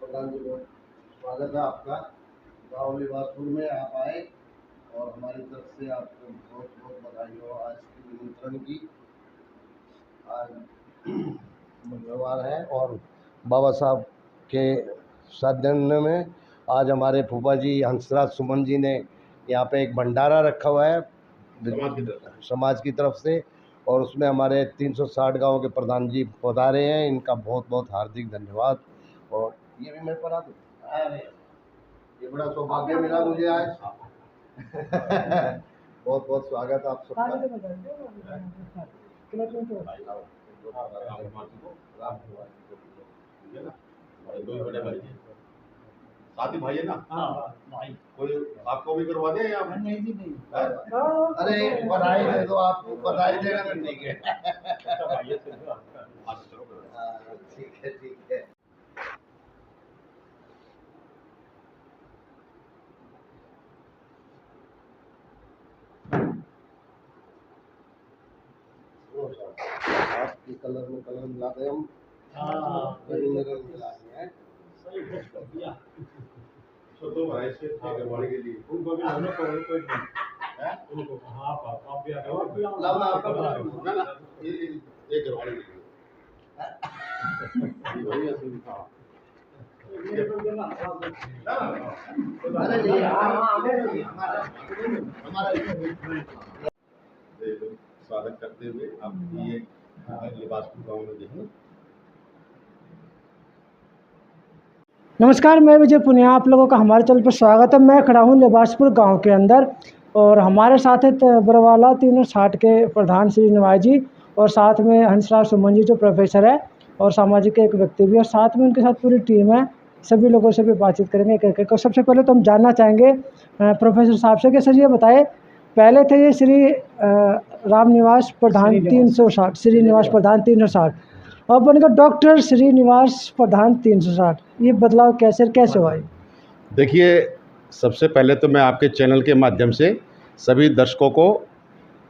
प्रधान जी, बहुत स्वागत है आपका। गाँव लिबासपुर में आप आए और हमारी तरफ से आपको बहुत बहुत बधाई हो आज की निमंत्रण की। आज मंगलवार है और बाबा साहब के साथ जन्म में आज हमारे फूफा जी हंसराज सुमन जी ने यहाँ पे एक भंडारा रखा हुआ है समाज की तरफ से, और उसमें हमारे 360 गांव के प्रधान जी पधारे हैं। इनका बहुत बहुत हार्दिक धन्यवाद। और ये भी मैं पढ़ा दूँ। अरे ये बड़ा सौभाग्य मिला मुझे आज। बहुत बहुत स्वागत आप सबका। साथी भाई है ना? हाँ भाई। कोई आपको भी करवा दे या नहीं? जी नहीं। अरे बधाई दे दो, आपको बधाई देना तो ठीक है। ठीक है ठीक है। आपके कलर में कलर मिलाते हम। दो भाई से करवाने के लिए उनको भी हमने कोई है उनको आप भी आ जाओ लाना आपका ना ना ये करवाने के लिए वही असली था। अरे नहीं हमारा स्वागत करते हुए आप ये लिबासपुर गाँव में देखें। नमस्कार, मैं विजय पुनिया, आप लोगों का हमारे चैनल पर स्वागत है। मैं खड़ा हूँ लिबासपुर गांव के अंदर और हमारे साथ है बरवाला 360 के प्रधान श्री निवास जी और साथ में हंसराज सुमन जी जो प्रोफेसर है और सामाजिक एक व्यक्ति भी, और साथ में उनके साथ पूरी टीम है। सभी लोगों से भी बातचीत करेंगे एक एक। सबसे पहले तो हम जानना चाहेंगे प्रोफेसर साहब से कि सर ये बताए, पहले थे ये श्री राम निवास प्रधान 360, श्री निवास प्रधान 360, अब बनेगा डॉक्टर श्रीनिवास प्रधान 360। ये बदलाव कैसे हुआ? देखिए, सबसे पहले तो मैं आपके चैनल के माध्यम से सभी दर्शकों को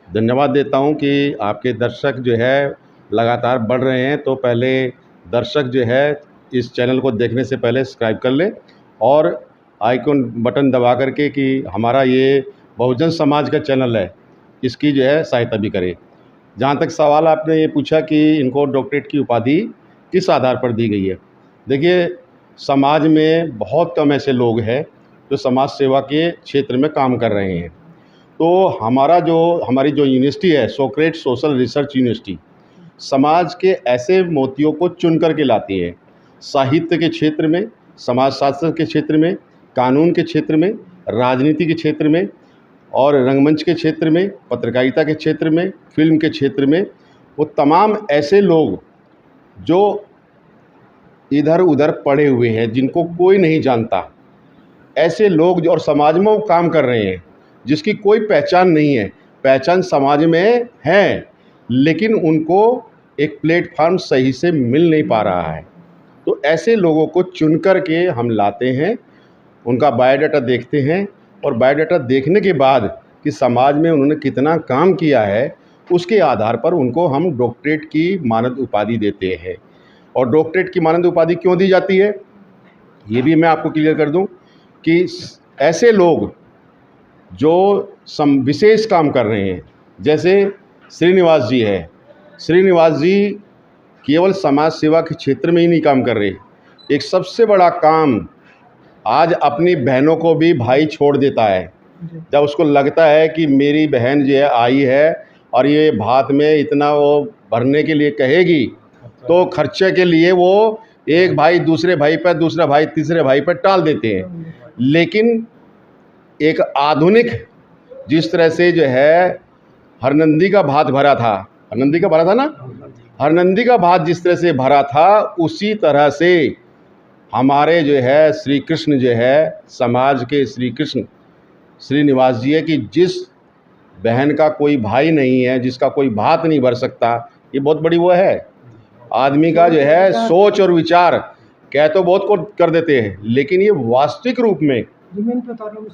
धन्यवाद देता हूं कि आपके दर्शक जो है लगातार बढ़ रहे हैं। तो पहले दर्शक जो है इस चैनल को देखने से पहले सब्सक्राइब कर लें और आइकन बटन दबा करके कि हमारा ये बहुजन समाज का चैनल है, इसकी जो है सहायता भी करें। जहाँ तक सवाल आपने ये पूछा कि इनको डॉक्टरेट की उपाधि किस आधार पर दी गई है, देखिए समाज में बहुत कम ऐसे लोग हैं जो समाज सेवा के क्षेत्र में काम कर रहे हैं। तो हमारी जो यूनिवर्सिटी है सोक्रेट सोशल रिसर्च यूनिवर्सिटी, समाज के ऐसे मोतियों को चुन करके लाती है। साहित्य के क्षेत्र में, समाजशास्त्र के क्षेत्र में, कानून के क्षेत्र में, राजनीति के क्षेत्र में और रंगमंच के क्षेत्र में, पत्रकारिता के क्षेत्र में, फिल्म के क्षेत्र में, वो तमाम ऐसे लोग जो इधर उधर पड़े हुए हैं, जिनको कोई नहीं जानता, ऐसे लोग जो और समाज में वो काम कर रहे हैं जिसकी कोई पहचान नहीं है। पहचान समाज में है लेकिन उनको एक प्लेटफार्म सही से मिल नहीं पा रहा है। तो ऐसे लोगों को चुन कर के हम लाते हैं, उनका बायोडाटा देखते हैं और बायोडाटा देखने के बाद कि समाज में उन्होंने कितना काम किया है, उसके आधार पर उनको हम डॉक्टरेट की मानद उपाधि देते हैं। और डॉक्टरेट की मानद उपाधि क्यों दी जाती है, ये भी मैं आपको क्लियर कर दूं कि ऐसे लोग जो विशेष काम कर रहे हैं, जैसे श्रीनिवास जी है, श्रीनिवास जी केवल समाज सेवा के क्षेत्र में ही नहीं काम कर रहे, एक सबसे बड़ा काम आज अपनी बहनों को भी भाई छोड़ देता है। जब उसको लगता है कि मेरी बहन जो है आई है और ये भात में इतना वो भरने के लिए कहेगी, तो खर्चे के लिए वो एक भाई दूसरे भाई पर, दूसरा भाई तीसरे भाई पर टाल देते हैं। लेकिन एक आधुनिक जिस तरह से जो है हरनंदी का भात भरा था, हरनंदी का भरा था ना, हरनंदी का भात जिस तरह से भरा था, उसी तरह से हमारे जो है श्री कृष्ण जो है, समाज के श्री कृष्ण श्रीनिवास जी है कि जिस बहन का कोई भाई नहीं है, जिसका कोई भात नहीं भर सकता, ये बहुत बड़ी वो है। आदमी का जो है सोच और विचार कह तो बहुत को कर देते हैं, लेकिन ये वास्तविक रूप में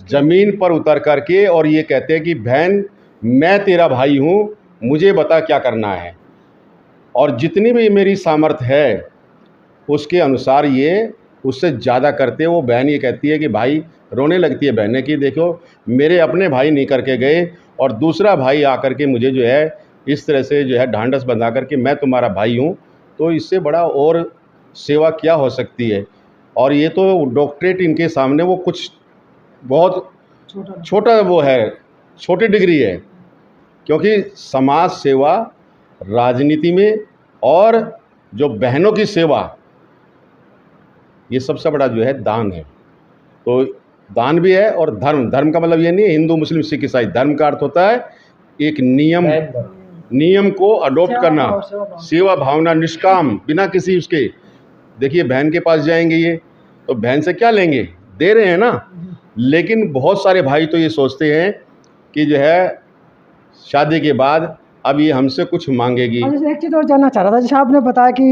ज़मीन पर उतर करके और ये कहते हैं कि बहन मैं तेरा भाई हूँ, मुझे बता क्या करना है, और जितनी भी मेरी सामर्थ्य है उसके अनुसार ये उससे ज़्यादा करते हैं। वो बहन ये कहती है कि भाई, रोने लगती है बहनें कि देखो मेरे अपने भाई नहीं करके गए और दूसरा भाई आकर के मुझे जो है इस तरह से जो है ढांढस बंधा कर के मैं तुम्हारा भाई हूँ, तो इससे बड़ा और सेवा क्या हो सकती है। और ये तो डॉक्टरेट इनके सामने वो कुछ बहुत छोटा वो है, छोटी डिग्री है, क्योंकि समाज सेवा, राजनीति में और जो बहनों की सेवा, ये सबसे बड़ा जो है दान है। तो दान भी है और धर्म का मतलब ये नहीं है हिंदू मुस्लिम सिख ईसाई। धर्म का अर्थ होता है एक नियम को अडॉप्ट करना, सेवा भावना, निष्काम, बिना किसी उसके। देखिए बहन के पास जाएंगे ये, तो बहन से क्या लेंगे, दे रहे हैं ना। लेकिन बहुत सारे भाई तो ये सोचते हैं कि जो है शादी के बाद अब ये हमसे कुछ मांगेगी। जैसे एक चीज़ और जानना चाह रहा था, जैसे आपने बताया कि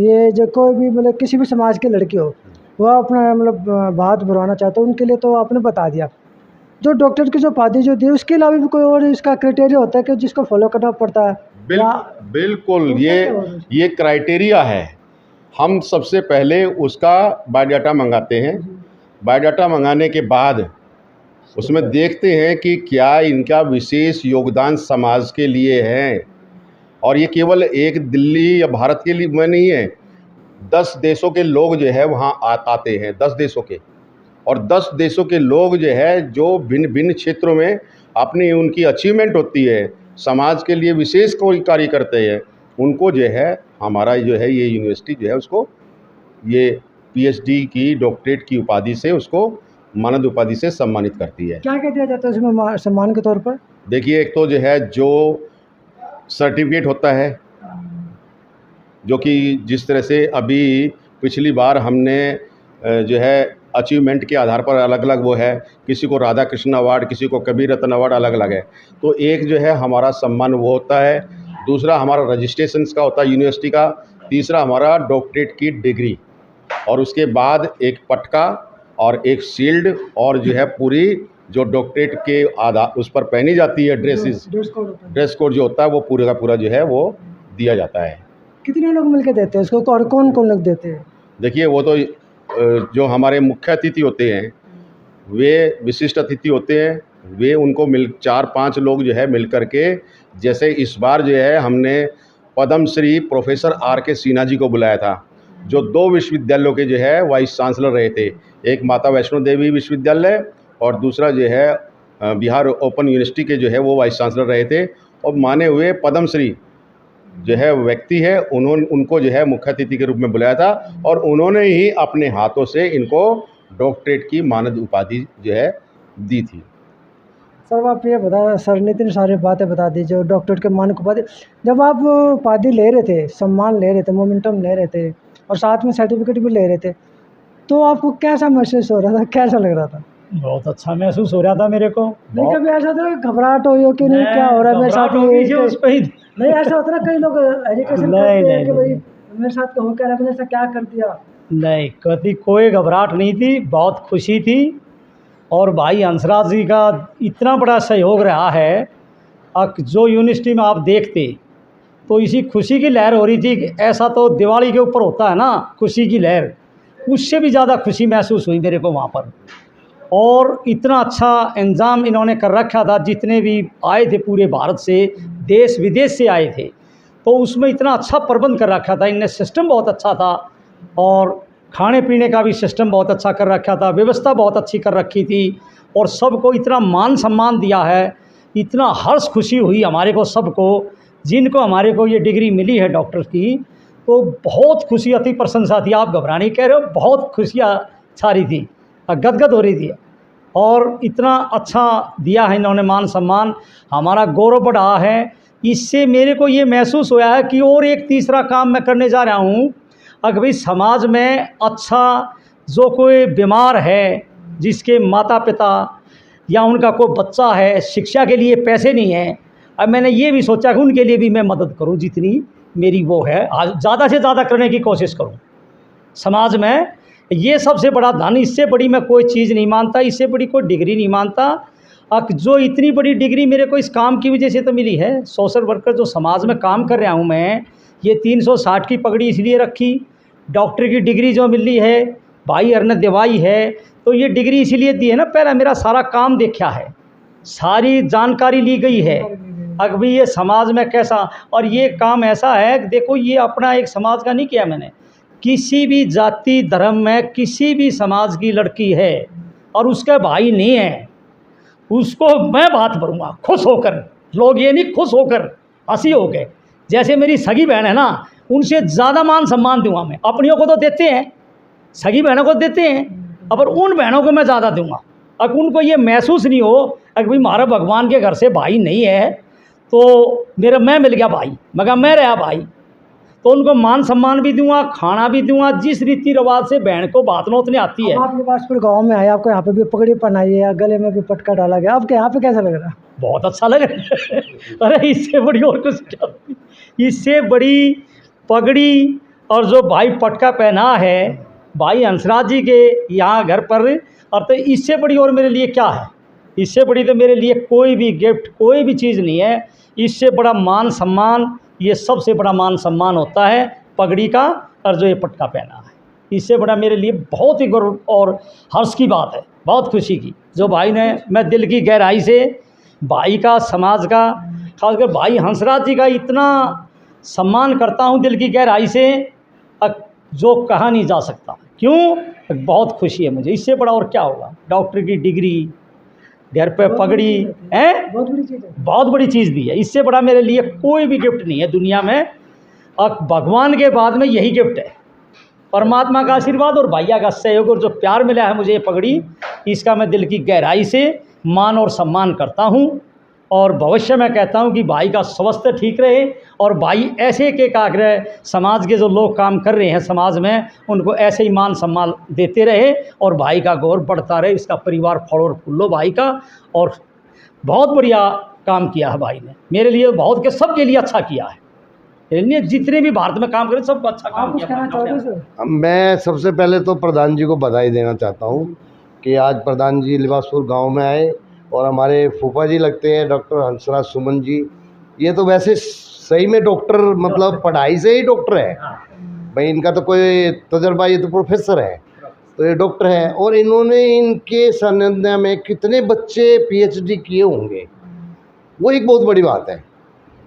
ये जो कोई भी मतलब किसी भी समाज की लड़की हो, वह अपना मतलब बात बुलवाना चाहते हो, उनके लिए तो आपने बता दिया। जो डॉक्टर की जो उपाधि जो दी, उसके अलावा भी कोई और इसका क्राइटेरिया होता है कि जिसको फॉलो करना पड़ता है? बिल्कुल ये क्राइटेरिया है। हम सबसे पहले उसका बायोडाटा मंगाते हैं। बायोडाटा मंगाने के बाद उसमें देखते हैं कि क्या इनका विशेष योगदान समाज के लिए है। और ये केवल एक दिल्ली या भारत के लिए में नहीं है, 10 देशों के लोग जो है वहाँ आते हैं, 10 देशों के। और 10 देशों के लोग जो है जो भिन्न भिन्न क्षेत्रों में अपनी उनकी अचीवमेंट होती है, समाज के लिए विशेष कोई कार्य करते हैं, उनको जो है हमारा जो है ये यूनिवर्सिटी जो है उसको ये पीएचडी की डॉक्टरेट की उपाधि से, उसको मानद उपाधि से सम्मानित करती है। क्या दिया जाता है उसमें सम्मान के तौर पर? देखिए एक तो जो है जो सर्टिफिकेट होता है, जो कि जिस तरह से अभी पिछली बार हमने जो है अचीवमेंट के आधार पर अलग अलग वो है, किसी को राधा कृष्ण अवार्ड, किसी को कबीर रत्न अवार्ड, अलग अलग है। तो एक जो है हमारा सम्मान वो होता है, दूसरा हमारा रजिस्ट्रेशन का होता है यूनिवर्सिटी का, तीसरा हमारा डॉक्टरेट की डिग्री, और उसके बाद एक पटका और एक शील्ड, और जो है पूरी जो डॉक्टरेट के आधार उस पर पहनी जाती है ड्रेस कोड जो होता है वो पूरे का पूरा जो है वो दिया जाता है। कितने लोग मिलकर देते हैं उसको और कौन कौन लोग देते हैं? देखिए वो तो जो हमारे मुख्य अतिथि होते हैं, वे विशिष्ट अतिथि होते हैं, वे उनको 4-5 लोग जो है मिल कर के, जैसे इस बार जो है हमने पद्मश्री प्रोफेसर R.K. सिन्हा जी को बुलाया था, जो 2 विश्वविद्यालयों के जो है वाइस चांसलर रहे थे, एक माता वैष्णो देवी विश्वविद्यालय और दूसरा जो है बिहार ओपन यूनिवर्सिटी के जो है वो वाइस चांसलर रहे थे। और माने हुए पद्मश्री जो है व्यक्ति है, उनको जो है मुख्य अतिथि के रूप में बुलाया था, और उन्होंने ही अपने हाथों से इनको डॉक्टरेट की मानद उपाधि जो है दी थी। सर आप ये बता, सर ने इतनी सारी बातें बता दी जो डॉक्टरेट के मानद उपाधि, जब आप उपाधि ले रहे थे, सम्मान ले रहे थे, मोमेंटम ले रहे थे और साथ में सर्टिफिकेट भी ले रहे थे, तो आपको कैसा महसूस हो रहा था, कैसा लग रहा था? बहुत अच्छा महसूस हो रहा था मेरे को। नहीं कभी ऐसा था घबराहट हो कि नहीं क्या हो रहा है मेरे साथ? नहीं ऐसा होता ना, कई लोग एजुकेशन करते हैं कि भाई मेरे साथ हो क्या, मैंने ऐसा क्या कर दिया? नहीं, कभी कोई घबराहट नहीं थी, बहुत खुशी थी। और भाई हंसराज जी का इतना बड़ा सहयोग रहा है, जो यूनिवर्सिटी में आप देखते तो इसी खुशी की लहर हो रही थी। ऐसा तो दिवाली के ऊपर होता है ना खुशी की लहर, उससे भी ज़्यादा खुशी महसूस हुई मेरे को वहाँ पर। और इतना अच्छा इंतज़ाम इन्होंने कर रखा था, जितने भी आए थे पूरे भारत से, देश विदेश से आए थे, तो उसमें इतना अच्छा प्रबंध कर रखा था इनने, सिस्टम बहुत अच्छा था, और खाने पीने का भी सिस्टम बहुत अच्छा कर रखा था, व्यवस्था बहुत अच्छी कर रखी थी, और सबको इतना मान सम्मान दिया है, इतना हर्ष खुशी हुई हमारे को सबको, जिनको हमारे को ये डिग्री मिली है डॉक्टर की, तो बहुत खुशी, अति प्रशंसा थी। आप घबराने कह रहे हो, बहुत खुशियाँ छा रही थी, गदगद हो रही थी। और इतना अच्छा दिया है इन्होंने मान सम्मान, हमारा गौरव बढ़ा है। इससे मेरे को ये महसूस हुआ है कि और एक तीसरा काम मैं करने जा रहा हूँ। अगर भाई समाज में अच्छा जो कोई बीमार है, जिसके माता पिता या उनका कोई बच्चा है, शिक्षा के लिए पैसे नहीं है, अब मैंने ये भी सोचा कि उनके लिए भी मैं मदद करूँ, जितनी मेरी वो है ज़्यादा से ज़्यादा करने की कोशिश करूँ समाज में। ये सबसे बड़ा धन, इससे बड़ी मैं कोई चीज़ नहीं मानता, इससे बड़ी कोई डिग्री नहीं मानता। अब जो इतनी बड़ी डिग्री मेरे को इस काम की वजह से तो मिली है, सोशल वर्कर जो समाज में काम कर रहा हूँ मैं, ये 360 की पगड़ी इसलिए रखी, डॉक्टर की डिग्री जो मिली है भाई अरनत देवाई है, तो ये डिग्री इसीलिए दी है ना, पहला मेरा सारा काम देखा है, सारी जानकारी ली गई है अभी ये समाज में कैसा। और ये काम ऐसा है कि देखो, ये अपना एक समाज का नहीं किया मैंने, किसी भी जाति धर्म में किसी भी समाज की लड़की है और उसका भाई नहीं है, उसको मैं बात करूँगा खुश होकर, लोग ये नहीं खुश होकर हंसी हो गए। जैसे मेरी सगी बहन है ना, उनसे ज़्यादा मान सम्मान दूंगा मैं। अपनियों को तो देते हैं, सगी बहनों को देते हैं, और उन बहनों को मैं ज़्यादा दूंगा। अगर उनको ये महसूस नहीं हो अगर भाई हमारा भगवान के घर से भाई नहीं है तो मेरा मैं मिल गया भाई, मगर मैं रहा भाई, तो उनको मान सम्मान भी दूंगा, खाना भी दूंगा, जिस रीति रिवाज से बहन को बात नोतने आती है। आप लिबासपुर गांव में आए, आपको यहाँ पे भी पगड़ी पहनाई है, गले में भी पटका डाला गया, आपके यहाँ पे कैसा लग रहा है? बहुत अच्छा लग रहा है। अरे इससे बड़ी और कुछ क्या, इससे बड़ी पगड़ी और जो भाई पटका पहना है भाई हंसराज जी के यहाँ घर पर, और तो इससे बड़ी और मेरे लिए क्या है? इससे बड़ी तो मेरे लिए कोई भी गिफ्ट, कोई भी चीज़ नहीं है। इससे बड़ा मान सम्मान, ये सबसे बड़ा मान सम्मान होता है पगड़ी का, और जो ये पटका पहना है, इससे बड़ा मेरे लिए बहुत ही गर्व और हर्ष की बात है, बहुत खुशी की। जो भाई ने, मैं दिल की गहराई से भाई का, समाज का, खासकर भाई हंसराज जी का इतना सम्मान करता हूँ दिल की गहराई से, जो कहा नहीं जा सकता। क्यों? बहुत खुशी है मुझे, इससे बड़ा और क्या होगा? डॉक्टर की डिग्री, घर पे पगड़ी है, बहुत बड़ी चीज़ है, बहुत बड़ी चीज़ दी है। इससे बड़ा मेरे लिए कोई भी गिफ्ट नहीं है दुनिया में, और भगवान के बाद में यही गिफ्ट है, परमात्मा का आशीर्वाद और भैया का सहयोग और जो प्यार मिला है मुझे ये पगड़ी, इसका मैं दिल की गहराई से मान और सम्मान करता हूँ। और भविष्य में कहता हूँ कि भाई का स्वास्थ्य ठीक रहे, और भाई ऐसे के काग्रह समाज के जो लोग काम कर रहे हैं समाज में, उनको ऐसे ही मान सम्मान देते रहे, और भाई का गौरव बढ़ता रहे, इसका परिवार फल और फूलो भाई का। और बहुत बढ़िया काम किया है भाई ने मेरे लिए, बहुत के सबके लिए अच्छा किया है, इसलिए जितने भी भारत में काम करें सबको अच्छा काम आप कुछ कहना किया। चाहोगे सर? मैं सबसे पहले तो प्रधान जी को बधाई देना चाहता हूँ कि आज प्रधान जी लिबासपुर गांव में आए, और हमारे फूफा जी लगते हैं डॉक्टर हंसराज सुमन जी। ये तो वैसे सही में डॉक्टर, मतलब पढ़ाई से ही डॉक्टर है भाई, इनका तो कोई तजर्बा, ये तो प्रोफेसर है, तो ये डॉक्टर है। और इन्होंने, इनके सानिध्य में कितने बच्चे पीएचडी किए होंगे, वो एक बहुत बड़ी बात है।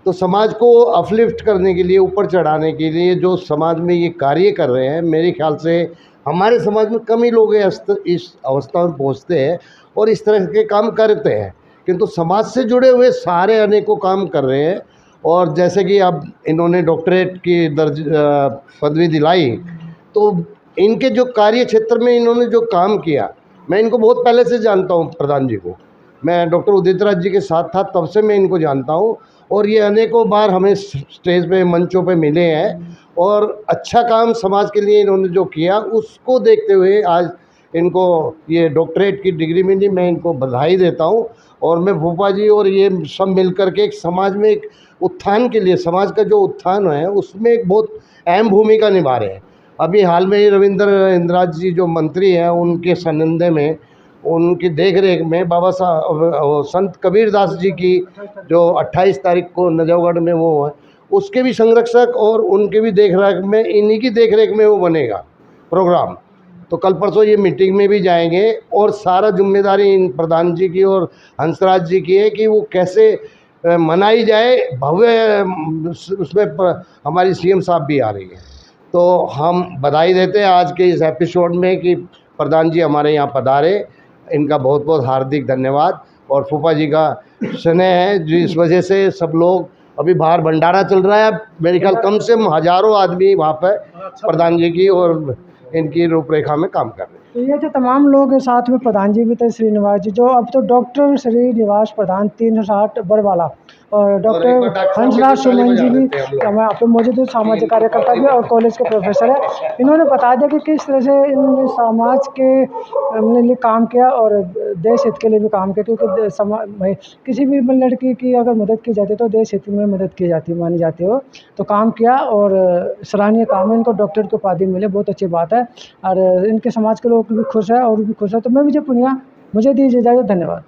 तो समाज को अपलिफ्ट करने के लिए, ऊपर चढ़ाने के लिए जो समाज में ये कार्य कर रहे हैं, मेरे ख्याल से हमारे समाज में कम ही लोग इस अवस्था में पहुंचते हैं और इस तरह के काम करते हैं, किंतु समाज से जुड़े हुए सारे अनेकों काम कर रहे हैं। और जैसे कि अब इन्होंने डॉक्टरेट की पदवी दिलाई, तो इनके जो कार्य क्षेत्र में इन्होंने जो काम किया, मैं इनको बहुत पहले से जानता हूँ प्रधान जी को, मैं डॉक्टर उदित राज जी के साथ था तब से मैं इनको जानता हूँ, और ये अनेकों बार हमें स्टेज पे, मंचों पे मिले हैं, और अच्छा काम समाज के लिए इन्होंने जो किया उसको देखते हुए आज इनको ये डॉक्टरेट की डिग्री मिली। मैं इनको बधाई देता हूँ, और मैं फूफा जी और ये सब मिल कर के एक समाज में एक उत्थान के लिए, समाज का जो उत्थान है उसमें एक बहुत अहम भूमिका निभा रहे हैं। अभी हाल में ही रविंद्र इंद्राज जी जो मंत्री हैं, उनके सानिध्य में, उनकी देख रेख में बाबा साहब संत कबीरदास जी की जो 28 तारीख को नजफगढ़ में वो है, उसके भी संरक्षक और उनके भी देख रेख में, इन्हीं की देख रेख में वो बनेगा प्रोग्राम। तो कल परसों ये मीटिंग में भी जाएंगे, और सारा जिम्मेदारी इन प्रधान जी की और हंसराज जी की है कि वो कैसे मनाई जाए भव्य। उसमें हमारी सीएम साहब भी आ रही है, तो हम बधाई देते हैं आज के इस एपिसोड में कि प्रधान जी हमारे यहाँ पधारे। इनका बहुत बहुत हार्दिक धन्यवाद, और फूफा जी का स्नेह है जिस वजह से सब लोग, अभी बाहर भंडारा चल रहा है, मेरे ख्याल कम से कम हज़ारों आदमी वहाँ पर प्रधान जी की और इनकी रूपरेखा में काम कर रहे हैं। तो ये थे तमाम लोग, साथ में प्रधान जी भी थे श्रीनिवास जी, जो अब तो डॉक्टर श्रीनिवास प्रधान 360 बरवाला, और डॉक्टर हंसराज सुमन जी भी यहाँ पे मौजूद है, सामाजिक कार्यकर्ता भी और कॉलेज के प्रोफेसर है। इन्होंने बता दिया कि किस तरह से इन्होंने समाज के लिए काम किया और देश हित के लिए भी काम किया, क्योंकि किसी भी लड़की की अगर मदद की जाती है तो देश हित में मदद की जाती है, मानी जाती है। तो काम किया और सराहनीय काम है, इनको डॉक्टर की उपाधि मिले, बहुत अच्छी बात है, और इनके समाज के लोग भी खुश है और भी खुश है। तो मैं विजय पुनिया, मुझे दीजिए इजाज़त, धन्यवाद।